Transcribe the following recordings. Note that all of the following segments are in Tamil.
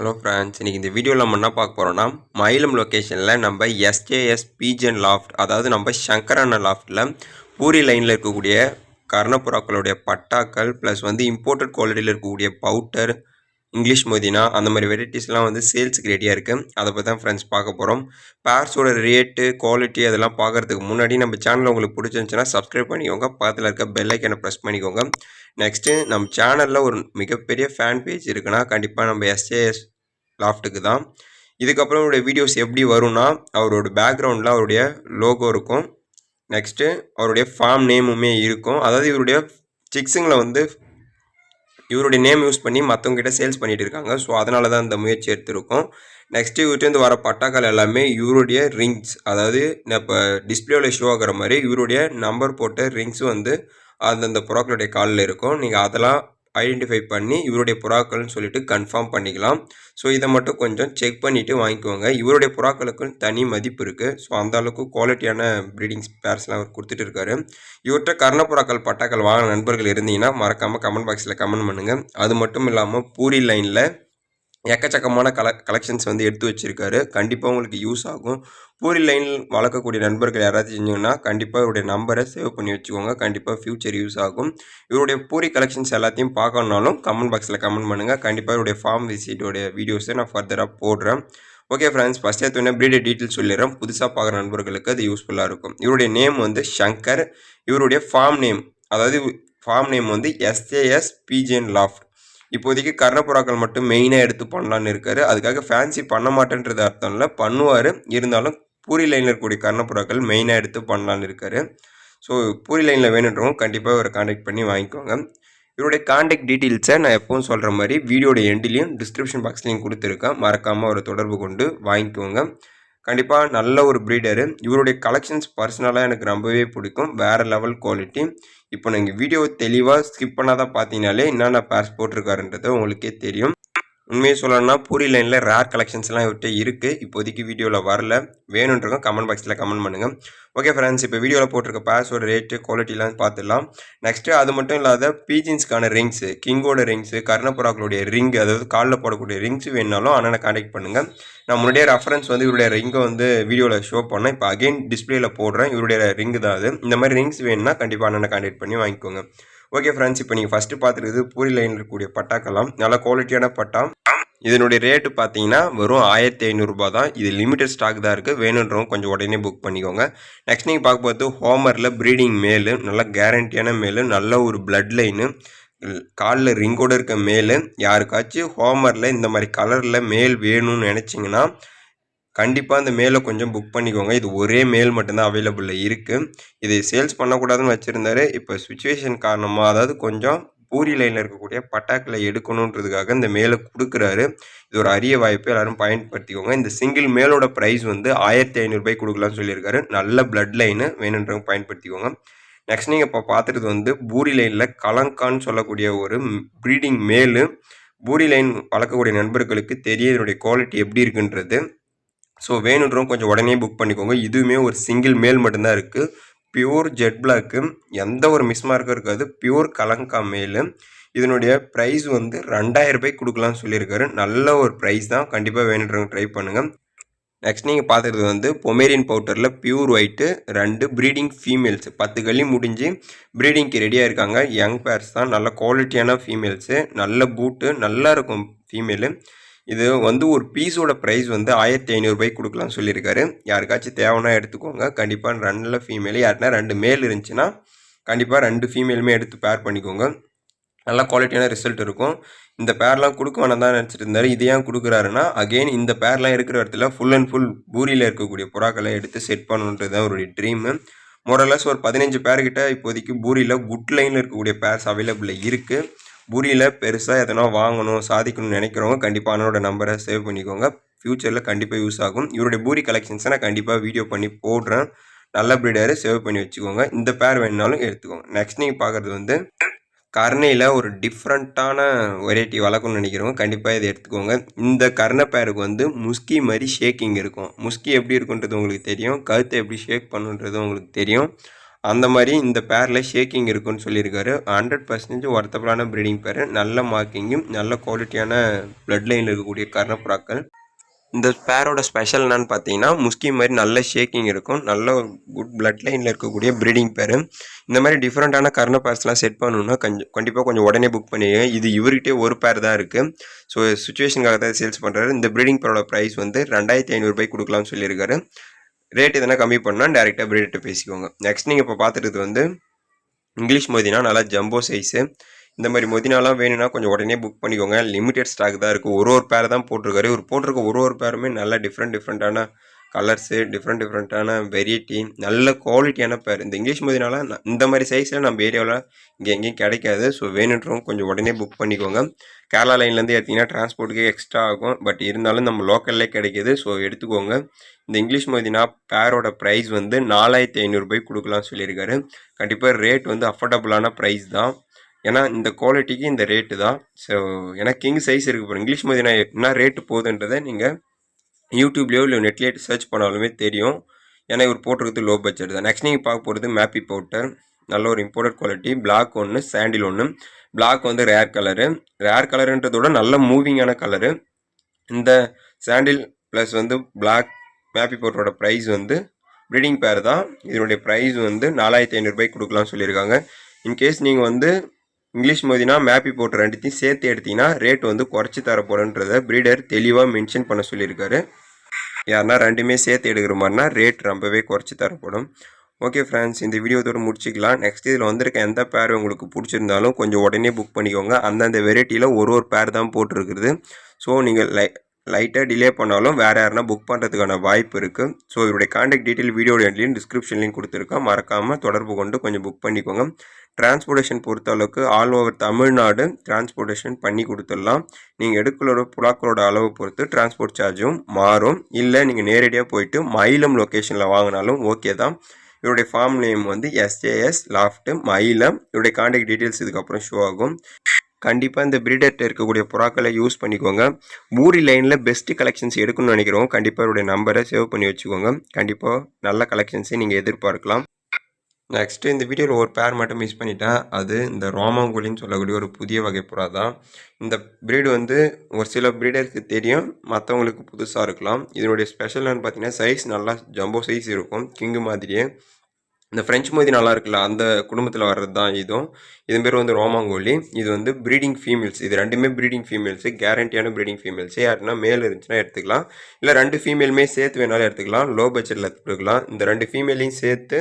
ஹலோ ஃப்ரெண்ட்ஸ், இன்றைக்கி இந்த வீடியோவில் நம்ம என்ன பார்க்க போகிறோம்னா, மயிலம் லொக்கேஷனில் நம்ம எஸ்ஜேஎஸ் பீஜன் லாஃப்ட், அதாவது நம்ம சங்கரண்ண லாஃப்ட்டில் பூரி லைனில் இருக்கக்கூடிய கர்ணப்புறாக்களுடைய பட்டாக்கள் ப்ளஸ் இம்போர்ட்டட் குவாலிட்டியில் இருக்கக்கூடிய பவுட்டர், இங்கிலீஷ் மொதினா அந்த மாதிரி வெரைட்டிஸ்லாம் சேல்ஸுக்கு ரெடியாக இருக்குது. அதை பற்றி தான் ஃப்ரெண்ட்ஸ் பார்க்க போகிறோம். பேர்ஸோட ரேட்டு, குவாலிட்டி அதெல்லாம் பார்க்குறதுக்கு முன்னாடி நம்ம சேனலில் உங்களுக்கு பிடிச்சிருந்துச்சுன்னா சப்ஸ்கிரைப் பண்ணிக்கோங்க. பக்கத்தில் இருக்க பெல் ஐக்கனை ப்ரெஸ் பண்ணிக்கோங்க. நெக்ஸ்ட்டு நம்ம சேனலில் ஒரு மிகப்பெரிய ஃபேன் பேஜ் இருக்குன்னா கண்டிப்பாக நம்ம எஸ்ஜேஎஸ் லாஃப்ட்டுக்கு தான். இதுக்கப்புறம் அவருடைய வீடியோஸ் எப்படி வரும்னா, அவரோட பேக்ரவுண்டில் அவருடைய லோகோ இருக்கும். நெக்ஸ்ட்டு அவருடைய ஃபார்ம் நேமுமே இருக்கும். அதாவது இவருடைய சிக்ஸுங்களை இவருடைய நேம் யூஸ் பண்ணி மற்றவங்ககிட்ட சேல்ஸ் பண்ணிகிட்டு இருக்காங்க. ஸோ அதனால தான் இந்த முயற்சி எடுத்திருக்கோம். நெக்ஸ்ட்டு இவர்கிட்டருந்து வர பட்டாக்கள் எல்லாமே இவருடைய ரிங்ஸ், அதாவது இப்போ டிஸ்பிளேவில் ஷோ ஆகிற மாதிரி இவருடைய நம்பர் போட்ட ரிங்ஸ் அந்தந்த புறாக்களுடைய காலில் இருக்கும். நீங்கள் அதெல்லாம் ஐடென்டிஃபை பண்ணி இவருடைய புறாக்கள்னு சொல்லிட்டு கன்ஃபார்ம் பண்ணிக்கலாம். ஸோ இதை மட்டும் கொஞ்சம் செக் பண்ணிவிட்டு வாங்கிக்குவாங்க. இவருடைய புறாக்களுக்கு தனி மதிப்பு இருக்குது. ஸோ அந்த அளவுக்கு குவாலிட்டியான ப்ரீடிங் பேர்ஸ்லாம் அவர் கொடுத்துட்டு இருக்காரு. இவர்கிட்ட கர்ணப்புறாக்கள் பட்டாக்கள் வாங்கின நண்பர்கள் இருந்தீங்கன்னா மறக்காமல் கமெண்ட் பாக்ஸில் கமெண்ட் பண்ணுங்கள். அது மட்டும் இல்லாமல் பூரி லைனில் எக்கச்சக்கமான கலெக்ஷன்ஸ் எடுத்து வச்சுருக்காரு. கண்டிப்பாக உங்களுக்கு யூஸ் ஆகும். பூரி லைன் வளர்க்கக்கூடிய நண்பர்கள் யாராச்சும் செஞ்சீங்கன்னா கண்டிப்பாக இவருடைய நம்பரை சேவ் பண்ணி வச்சுக்கோங்க. கண்டிப்பாக ஃப்யூச்சர் யூஸ் ஆகும். இவருடைய பூரி கலெக்ஷன்ஸ் எல்லாத்தையும் பார்க்கணுன்னாலும் கமெண்ட் பாக்ஸில் கமெண்ட் பண்ணுங்கள். கண்டிப்பாக இவருடைய ஃபார்ம் விசிட்டோடைய வீடியோஸை நான் ஃபர்தராக போடுறேன். ஓகே ஃப்ரெண்ட்ஸ், ஃபஸ்ட் எடுத்தோடனே ப்ரீடர் டீட்டெயில்ஸ் சொல்லிடுறேன். புதுசாக பார்க்குற நண்பர்களுக்கு அது யூஸ்ஃபுல்லாக இருக்கும். இவருடைய நேம் சங்கர். இவருடைய ஃபார்ம் நேம், அதாவது ஃபார்ம் நேம் எஸ்ஜேஎஸ் பீஜன் லாஃப்ட். இப்போதைக்கு கர்ணப்புறாக்கள் மட்டும் மெயினாக எடுத்து பண்ணலான்னு இருக்காரு. அதுக்காக ஃபேன்சி பண்ண மாட்டேன்றது அர்த்தம் இல்லை, பண்ணுவார். இருந்தாலும் பூரி லைனில் இருக்கக்கூடிய கர்ணப்புறாக்கள் மெயினாக எடுத்து பண்ணலான்னு இருக்காரு. ஸோ பூரி லைனில் வேணுன்றவங்க கண்டிப்பாக ஒரு காண்டாக்ட் பண்ணி வாங்கிக்கோங்க. இவருடைய காண்டாக்ட் டீட்டெயில்ஸை நான் எப்பவும் சொல்கிற மாதிரி வீடியோட எண்ட்லேயும் டிஸ்கிரிப்ஷன் பாக்ஸ்லேயும் கொடுத்துருக்கேன். மறக்காமல் ஒரு தொடர்பு கொண்டு வாங்கிக்கோங்க. கண்டிப்பாக நல்ல ஒரு ப்ரீடரு. இவருடைய கலெக்ஷன்ஸ் பர்சனலாக எனக்கு ரொம்பவே பிடிக்கும். வேறு லெவல் குவாலிட்டி. இப்போ நீங்கள் வீடியோவை தெளிவாக ஸ்கிப் பண்ணாதான் பார்த்தீங்கனாலே என்னென்ன பேர்ஸ் போட்டிருக்காருன்றது உங்களுக்கே தெரியும். உண்மையை சொல்லணும்னா பூரி லைனில் ரேர் கலெக்ஷன்ஸ்லாம் இவர்கிட்ட இருக்குது. இப்போதைக்கு வீடியோவில் வரல. வேணுன்றவங்க கமெண்ட் பாக்ஸில் கமெண்ட் பண்ணுங்கள். ஓகே ஃப்ரெண்ட்ஸ், இப்போ வீடியோவில் போட்டிருக்க பேர்ஸோட ரேட்டு, குவாலிட்டிலாம் பார்த்துடலாம். நெக்ஸ்ட்டு அது மட்டும் இல்லாத பீஜின்ஸ்க்கான ரிங்ஸு, கிங்கோட ரிங்ஸு, கர்ணப்புறாக்களுடைய ரிங், அதாவது காலில் போடக்கூடிய ரிங்ஸ் வேணுனாலும் அண்ணனை காண்டாக்ட் பண்ணுங்கள். நான் முன்னாடியே ரெஃபரன்ஸ் இவருடைய ரிங்கை வீடியோவில் ஷோ பண்ணேன். இப்போ அகெயின் டிஸ்பிளேயில் போடுறேன். இவருடைய ரிங்கு தான் அது. இந்த மாதிரி ரிங்ஸ் வேணும்னா கண்டிப்பாக அண்ணனை காண்டாக்ட் பண்ணி வாங்கிக்கோங்க. ஓகே ஃப்ரெண்ட்ஸ், இப்போ நீங்கள் ஃபஸ்ட்டு பார்த்துருக்குது பூரி லைனில் இருக்கக்கூடிய பட்டாக்கெல்லாம் நல்ல குவாலிட்டியான பட்டா. இதனுடைய ரேட்டு பார்த்தீங்கன்னா வெறும் 1500 ரூபா தான். இது லிமிட்டட் ஸ்டாக் தான் இருக்குது. வேணுன்றவங்க கொஞ்சம் உடனே புக் பண்ணிக்கோங்க. நெக்ஸ்ட் நீங்கள் பார்க்கும்போது ஹோமரில் ப்ரீடிங் மேலு, நல்ல கேரண்டியான மேலு, நல்ல ஒரு பிளட் லைனு, காலில் ரிங்கோடு இருக்க மேலு. யாருக்காச்சும் ஹோமரில் இந்த மாதிரி கலரில் மேல் வேணும்னு நினச்சிங்கன்னா கண்டிப்பாக அந்த மேலே கொஞ்சம் புக் பண்ணிக்கோங்க. இது ஒரே மேல் மட்டும்தான் அவைலபிளில் இருக்குது. இது சேல்ஸ் பண்ணக்கூடாதுன்னு வச்சுருந்தாரு. இப்போ சுச்சுவேஷன் காரணமாக, அதாவது கொஞ்சம் பூரி லைனில் இருக்கக்கூடிய பட்டாக்களை எடுக்கணுன்றதுக்காக இந்த மேலே கொடுக்குறாரு. இது ஒரு அரிய வாய்ப்பு, எல்லோரும் பயன்படுத்திக்கோங்க. இந்த சிங்கிள் மேலோட ப்ரைஸ் 1500 ரூபாய்க்கு கொடுக்கலான்னு சொல்லியிருக்காரு. நல்ல பிளட் லைனு, வேணுன்றவங்க பயன்படுத்திக்கோங்க. நெக்ஸ்ட் நீங்கள் இப்போ பார்த்துட்டு பூரி லைனில் கலங்கான்னு சொல்லக்கூடிய ஒரு ப்ரீடிங் மேலு. பூரி லைன் வளர்க்கக்கூடிய நண்பர்களுக்கு தெரியும் இதனுடைய குவாலிட்டி எப்படி இருக்குன்றது. ஸோ வேணுன்றவங்க கொஞ்சம் உடனே புக் பண்ணிக்கோங்க. இதுவுமே ஒரு சிங்கிள் மேல் மட்டும்தான் இருக்குது. பியூர் ஜெட் பிளாக்கு, எந்த ஒரு மிஸ்மார்க்கும் இருக்காது. பியூர் கலங்கா மேலு. இதனுடைய ப்ரைஸ் 2000 ரூபாய்க்கு கொடுக்கலான்னு சொல்லியிருக்காரு. நல்ல ஒரு ப்ரைஸ் தான். கண்டிப்பாக வேணுன்றவங்க ட்ரை பண்ணுங்கள். நெக்ஸ்ட் நீங்கள் பார்த்துறது பொமேரியன் பவுட்டரில் பியூர் ஒயிட்டு, 2 ப்ரீடிங் ஃபீமேல்ஸு. 10 கள்ளி முடிஞ்சு ப்ரீடிங்க்கு ரெடியாக இருக்காங்க. யங் பேர்ஸ் தான், நல்ல குவாலிட்டியான ஃபீமேல்ஸு. நல்ல பூட்டு, நல்லா இருக்கும் ஃபீமேலு. இது ஒரு பீஸோட ப்ரைஸ் 1500 ரூபாய்க்கு கொடுக்கலாம்னு சொல்லியிருக்காரு. யாருக்காச்சும் தேவைன்னா எடுத்துக்கோங்க. கண்டிப்பாக நல்ல ஃபீமேலு, யாருன்னா 2 மேல் இருந்துச்சுன்னா கண்டிப்பாக 2 ஃபீமேலுமே எடுத்து பேர் பண்ணிக்கோங்க. நல்ல குவாலிட்டியான ரிசல்ட் இருக்கும். இந்த பேர்லாம் கொடுக்க வேணாம் தான் நினச்சிட்டு இருந்தார். இது ஏன் கொடுக்குறாருன்னா, அகெயின் இந்த பேர்லாம் இருக்கிற இடத்துல ஃபுல் அண்ட் ஃபுல் பூரியில் இருக்கக்கூடிய புறாக்களை எடுத்து செட் பண்ணணுன்றது தான் அவருடைய ட்ரீமு. மோரலஸ் ஒரு 15 பேர்கிட்ட இப்போதைக்கு பூரியில் குட் லைனில் இருக்கக்கூடிய பேர்ஸ் அவைலபிளில் இருக்குது. பூரியில் பெருசாக எதனா வாங்கணும், சாதிக்கணும்னு நினைக்கிறவங்க கண்டிப்பாக அண்ணனோட நம்பரை சேவ் பண்ணிக்கோங்க. ஃப்யூச்சரில் கண்டிப்பாக யூஸ் ஆகும். இவருடைய பூரி கலெக்ஷன்ஸை நான் கண்டிப்பாக வீடியோ பண்ணி போடுறேன். நல்ல ப்ரீடரு, சேவ் பண்ணி வச்சுக்கோங்க. இந்த பேர் வேணுனாலும் எடுத்துக்கோங்க. நெக்ஸ்ட் நீங்கள் பார்க்குறது கர்ணையில் ஒரு டிஃப்ரெண்ட்டான வெரைட்டி வளர்க்கணும்னு நினைக்கிறவங்க கண்டிப்பாக இதை எடுத்துக்கோங்க. இந்த கர்ண பேருக்கு முஸ்கி மாதிரி ஷேக்கிங் இருக்கும். முஸ்கி எப்படி இருக்குன்றது உங்களுக்கு தெரியும். கழுத்தை எப்படி ஷேக் பண்ணுன்றது உங்களுக்கு தெரியும். அந்த மாதிரி இந்த பேரில் ஷேக்கிங் இருக்குன்னு சொல்லியிருக்காரு. 100% ஒர்த்தபிளான ப்ரீடிங் பேர், நல்ல மார்க்கிங்கும் நல்ல குவாலிட்டியான பிளட் லைனில் இருக்கக்கூடிய கர்ணப்புறாக்கள். இந்த பேரோட ஸ்பெஷல் என்னன்னு பார்த்தீங்கன்னா, முஸ்கி மாதிரி நல்ல ஷேக்கிங் இருக்கும், நல்ல குட் பிளட் லைனில் இருக்கக்கூடிய ப்ரீடிங் பேர். இந்த மாதிரி டிஃப்ரெண்ட்டான கர்ண பேர்ஸ்லாம் செட் பண்ணணுன்னா கண்டிப்பாக கொஞ்சம் உடனே புக் பண்ணிடுங்க. இது இவர்கிட்டே ஒரு பேர் தான் இருக்குது. ஸோ சுச்சுவேஷனுக்காக தான் சேல்ஸ் பண்ணுறாரு. இந்த ப்ரீடிங் பேரோட ப்ரைஸ் வந்து 2500 கொடுக்கலாம்னு சொல்லியிருக்காரு. ரேட் எதனா கம்மி பண்ணால் டேரெக்டாக ப்ரீடர்கிட்ட பேசிக்கோங்க. நெக்ஸ்ட் நீங்கள் இப்போ பார்த்துட்டு வந்து இங்கிலீஷ் மொதினா, நல்லா ஜம்போ சைஸு. இந்த மாதிரி மொதினாலாம் வேணும்னா கொஞ்சம் உடனே புக் பண்ணிக்கோங்க. லிமிடெட் ஸ்டாக் தான் இருக்குது. ஒரு பேர் தான் போட்டிருக்காரு. இவர் போட்டிருக்க ஒரு பேருமே நல்ல டிஃப்ரெண்ட்டான கலர்ஸு, டிஃப்ரெண்ட்டான வெரைட்டி, நல்ல குவாலிட்டியான பேர். இந்த இங்கிலீஷ் மொதினால இந்த மாதிரி சைஸில் நம்ம ஏரியாவில் இங்கே எங்கேயும் கிடைக்காது. ஸோ வேணுன்றவங்க கொஞ்சம் உடனே புக் பண்ணிக்கோங்க. கேரளா லைன்லேருந்து எடுத்திங்கன்னா டிரான்ஸ்போர்ட்டுக்கே எக்ஸ்ட்ரா ஆகும். பட் இருந்தாலும் நம்ம லோக்கல்லே கிடைக்கிது. ஸோ எடுத்துக்கோங்க. இந்த இங்கிலீஷ் மொதினா பேரோட ப்ரைஸ் வந்து 4500 கொடுக்கலாம்னு சொல்லியிருக்காரு. கண்டிப்பாக ரேட் வந்து அஃபோர்டபுளான ப்ரைஸ் தான். ஏன்னா இந்த குவாலிட்டிக்கு இந்த ரேட்டு தான். ஸோ ஏன்னா கிங் சைஸ் இருக்குது பாருங்கள். இங்கிலீஷ் மொதினா என்ன ரேட்டு போகுதுன்றதை நீங்கள் யூடியூப்லேயோ இல்லை நெட்லேயே சர்ச் பண்ணாலுமே தெரியும். ஏன்னா இவர் போட்டிருக்கிறது லோ பட்ஜெட் தான். நெக்ஸ்ட் நீங்கள் பார்க்க போகிறது மேப்பி பவுடர். நல்ல ஒரு இம்போர்ட்டட் குவாலிட்டி. பிளாக் ஒன்று, சாண்டில் ஒன்று. பிளாக் வந்து ரேர் கலருன்றதோட நல்ல மூவிங்கான கலரு. இந்த சாண்டில் ப்ளஸ் வந்து பிளாக் மேப்பி பவுடரோட ப்ரைஸ் வந்து ப்ரீடிங் பேர் தான். இதனுடைய ப்ரைஸ் வந்து 4500 கொடுக்கலாம்னு சொல்லியிருக்காங்க. இன்கேஸ் நீங்கள் வந்து இங்கிலீஷ் மொதினா மேப்பி பவுடர் ரெண்டுத்தையும் சேர்த்து எடுத்திங்கன்னா ரேட் வந்து குறைச்சி தரப்போகிறன்றதை ப்ரீடர் தெளிவாக மென்ஷன் பண்ண சொல்லியிருக்காரு. யாருன்னா ரெண்டுமே சேர்த்து எடுக்கிற மாதிரினா ரேட் ரொம்பவே குறைச்சி தரப்படும். ஓகே ஃப்ரெண்ட்ஸ், இந்த வீடியோத்தோடு முடிச்சிக்கலாம். நெக்ஸ்ட் இதில் வந்திருக்க எந்த பேர் உங்களுக்கு பிடிச்சிருந்தாலும் கொஞ்சம் உடனே புக் பண்ணிக்கோங்க. அந்தந்த வெரைட்டியில் ஒரு பேர் தான் போட்டிருக்குது. ஸோ நீங்கள் லைட்டாக டிலே பண்ணாலும் வேறு யாருன்னா புக் பண்ணுறதுக்கான வாய்ப்பு இருக்குது. ஸோ இவருடைய கான்டாக்ட் டீட்டெயில் வீடியோட எண்ட்லையும் டிஸ்கிரிப்ஷன்லையும் கொடுத்துருக்கேன். மறக்காமல் தொடர்பு கொண்டு கொஞ்சம் புக் பண்ணிக்கோங்க. டிரான்ஸ்போர்ட்டேஷன் பொறுத்த அளவுக்கு ஆல் ஓவர் தமிழ்நாடு டிரான்ஸ்போர்ட்டேஷன் பண்ணி கொடுத்துடலாம். நீங்கள் எடுக்கிற புறாக்களோட அளவு பொறுத்து டிரான்ஸ்போர்ட் சார்ஜும் மாறும். இல்லை நீங்கள் நேரடியாக போயிட்டு மயிலம் லொக்கேஷனில் வாங்கினாலும் ஓகே தான். இவருடைய ஃபார்ம் நேம் வந்து SJS லாஃப்ட் மயிலம். இவருடைய கான்டாக்ட் டீட்டெயில்ஸ் இதுக்கப்புறம் ஷோ ஆகும். கண்டிப்பாக இந்த ப்ரீடர்கிட்ட இருக்கக்கூடிய புறாக்களை யூஸ் பண்ணிக்கோங்க. பூரி லைனில் பெஸ்ட்டு கலெக்ஷன்ஸ் எடுக்கணும்னு நினைக்கிறோம். கண்டிப்பாக இவருடைய நம்பரை சேவ் பண்ணி வச்சுக்கோங்க. கண்டிப்பாக நல்ல கலெக்ஷன்ஸை நீங்கள் எதிர்பார்க்கலாம். நெக்ஸ்ட்டு இந்த வீடியோவில் ஒரு பேர் மட்டும் மிஸ் பண்ணிட்டேன். அது இந்த ரோமாங்குலின்னு சொல்லக்கூடிய ஒரு புதிய வகை புறா தான். இந்த ப்ரீடு வந்து ஒரு சில ப்ரீடருக்கு தெரியும், மற்றவங்களுக்கு புதுசாக இருக்கலாம். இதனுடைய ஸ்பெஷல் என்னன்னு பார்த்தீங்கன்னா, சைஸ் நல்லா ஜம்போ சைஸ் இருக்கும், கிங்கு மாதிரியே. இந்த ஃப்ரெஞ்ச் மொதி நல்லா இருக்குல்ல, அந்த குடும்பத்தில் வர்றது தான் இதுவும். இது பேர் வந்து ரோமாங்கோலி. இது வந்து ப்ரீடிங் ஃபீமேல்ஸ். இது ரெண்டுமே ப்ரீடிங் ஃபீமேல்ஸு, கேரண்டியான ப்ரீடிங் ஃபீமேல்ஸு. யாருன்னா மேல் இருந்துச்சுன்னா எடுத்துக்கலாம், இல்லை ரெண்டு ஃபீமேலுமே சேர்த்து வேணாலும் எடுத்துக்கலாம். லோ பட்ஜெட்டில் எடுத்துக்கலாம். இந்த ரெண்டு ஃபீமேலையும் சேர்த்து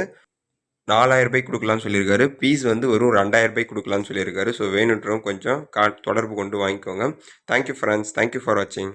4000 கொடுக்கலான்னு சொல்லியிருக்காரு. பீஸ் வந்து வெறும் 2000 கொடுக்கலான்னு சொல்லியிருக்காரு. ஸோ வேணுன்றவங்க கொஞ்சம் தொடர்பு கொண்டு வாங்கிக்கோங்க. தேங்க்யூ ஃப்ரெண்ட்ஸ், தேங்க்யூ ஃபார் வாட்சிங்.